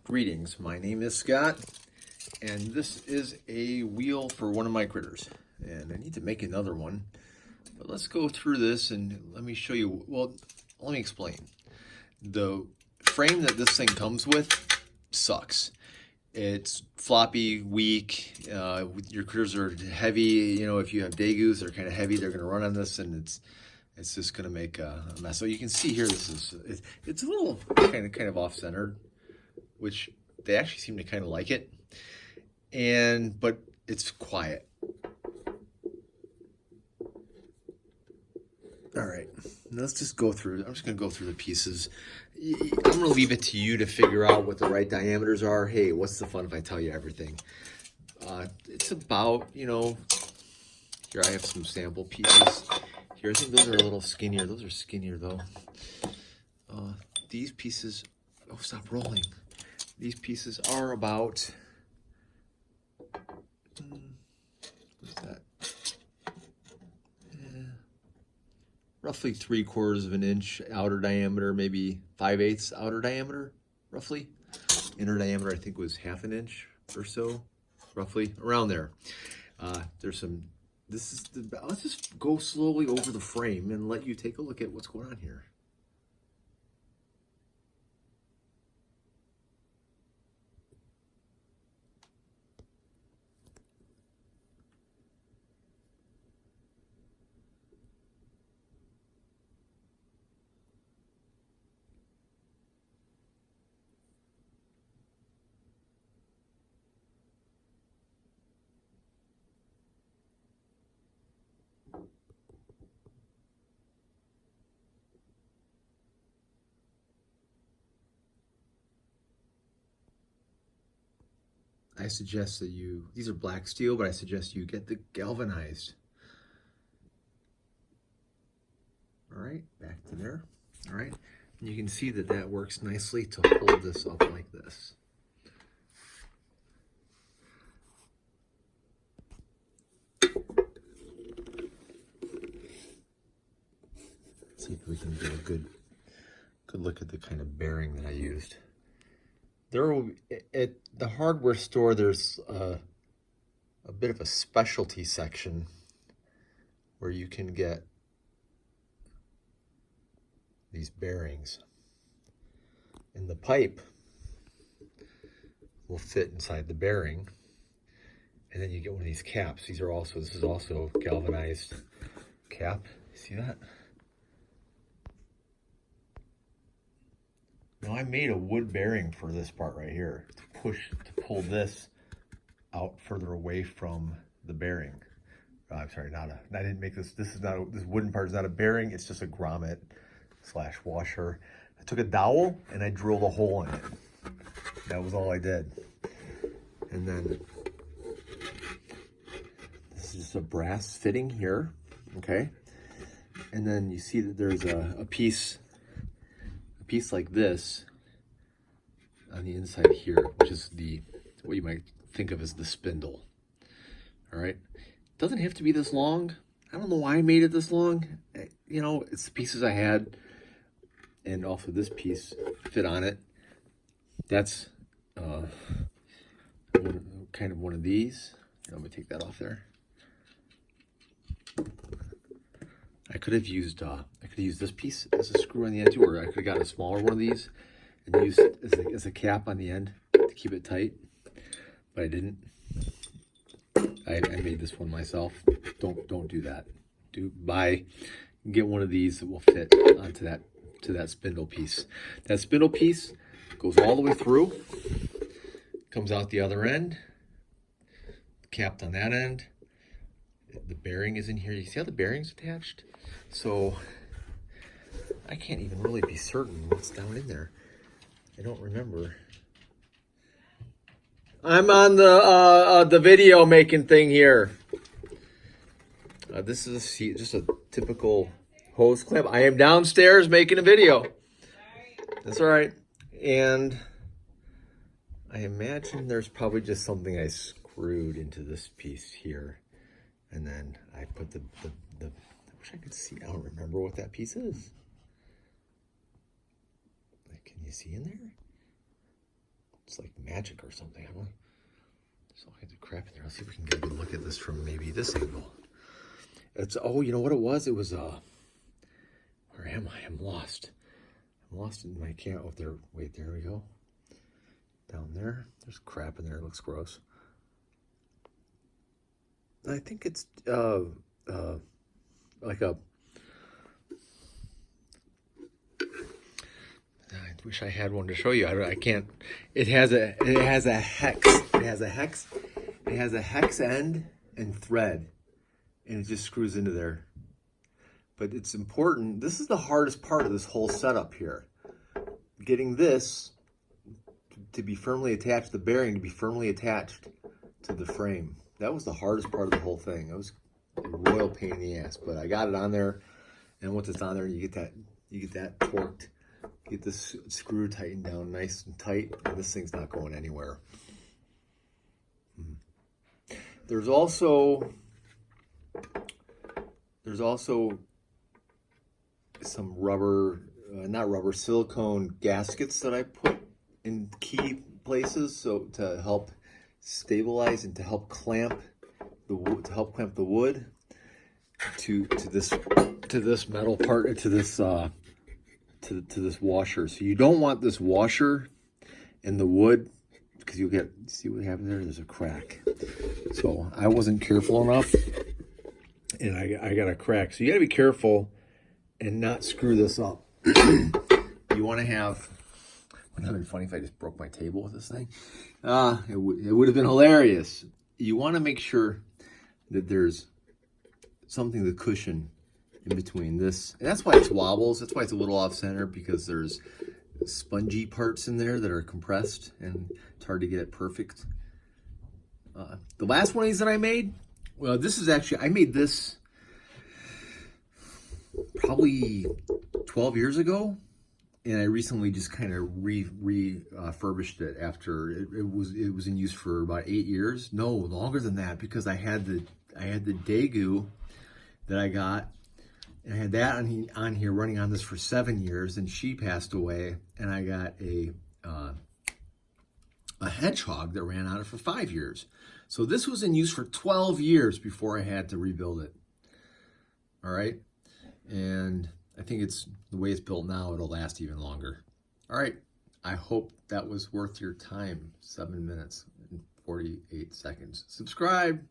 Greetings, my name is Scott, and this is a wheel for one of my critters. And I need to make another one, but let's go through this and let me show you, well, let me explain. The frame that this thing comes with sucks. It's floppy, weak, your critters are heavy, you know, if you have Dagoos, they're kind of heavy, they're going to run on this, and it's just going to make a mess. So you can see here, it's a little kind of off-centered, which they actually seem to kind of like it, but it's quiet. All right, let's just go through. I'm just going to go through the pieces. I'm going to leave it to you to figure out what the right diameters are. Hey, what's the fun if I tell you everything? It's about, you know, here I have some sample pieces. Here, I think those are a little skinnier. Those are skinnier though. These pieces, oh, stop rolling. These pieces are about, what's that? Roughly 3/4 of an inch outer diameter, maybe 5/8 outer diameter, roughly. Inner diameter, I think, was 1/2 inch or so, roughly around there. There's some. Let's just go slowly over the frame and let you take a look at what's going on here. I suggest that these are black steel, but I suggest you get the galvanized. All right, back to there. All right, and you can see that works nicely to hold this up like this. Let's see if we can get a good look at the kind of bearing that I used. There will be, at the hardware store, there's a bit of a specialty section where you can get these bearings, and the pipe will fit inside the bearing, and then you get one of these caps. This is also galvanized cap. See that? Now I made a wood bearing for this part right here to pull this out further away from the bearing. I'm sorry, I didn't make this. This wooden part is not a bearing. It's just a grommet / washer. I took a dowel and I drilled a hole in it. That was all I did. And then this is just a brass fitting here, okay? And then you see that there's a piece like this on the inside here, which is what you might think of as the spindle. All right, it doesn't have to be this long. I don't know why I made it this long. You know, it's the pieces I had, and also this piece fit on it. That's kind of one of these. Here, let me take that off there. I could have used this piece as a screw on the end too, or I could have got a smaller one of these and used it as a cap on the end to keep it tight, but I didn't. I made this one myself. Don't do that. Get one of these that will fit onto that spindle piece. That spindle piece goes all the way through, comes out the other end, capped on that end. The bearing is in here. You see how the bearing's attached? So I can't even really be certain what's down in there. I don't remember. I'm on the video making thing here. This is just a typical hose clamp. I am downstairs making a video. That's all right. And I imagine there's probably just something I screwed into this piece here. And then I put I wish I could see. I don't remember what that piece is. Can you see in there? It's like magic or something. I don't know. There's all kinds of crap in there. Let's see if we can get a good look at this from maybe this angle. It's, oh, you know what it was? It was, where am I? I'm lost. I'm lost in my camp. Oh, there, wait, there we go. Down there. There's crap in there. It looks gross. I think it's, like a, I wish I had one to show you. I can't. It has a hex. It has a hex end and thread, and it just screws into there. But it's important. This is the hardest part of this whole setup here. Getting this to be firmly attached, the bearing to be firmly attached to the frame. That was the hardest part of the whole thing. It was a royal pain in the ass, but I got it on there. And once it's on there, you get that torqued. Get this screw tightened down nice and tight, and this thing's not going anywhere. There's also some rubber, not rubber, silicone gaskets that I put in key places, so to help stabilize and to help clamp the wood, to this metal part, to this washer. So you don't want this washer in the wood, because you'll get, see what happened there? There's a crack. So I wasn't careful enough, and I got a crack. So you gotta be careful and not screw this up. You wanna have, wouldn't have been funny if I just broke my table with this thing? It would have been hilarious. You wanna make sure that there's something to cushion in between this. And that's why it wobbles. That's why it's a little off center, because there's spongy parts in there that are compressed and it's hard to get it perfect. The last one of these that I made, well, this is actually, I made this probably 12 years ago, and I recently just kind of refurbished it after it was in use for about 8 years. No, longer than that, because I had the Daegu that I got. I had that on here running on this for 7 years, and she passed away, and I got a hedgehog that ran on it for 5 years. So this was in use for 12 years before I had to rebuild it. All right, and I think it's the way it's built now, it'll last even longer. All right, I hope that was worth your time. 7 minutes and 48 seconds. Subscribe.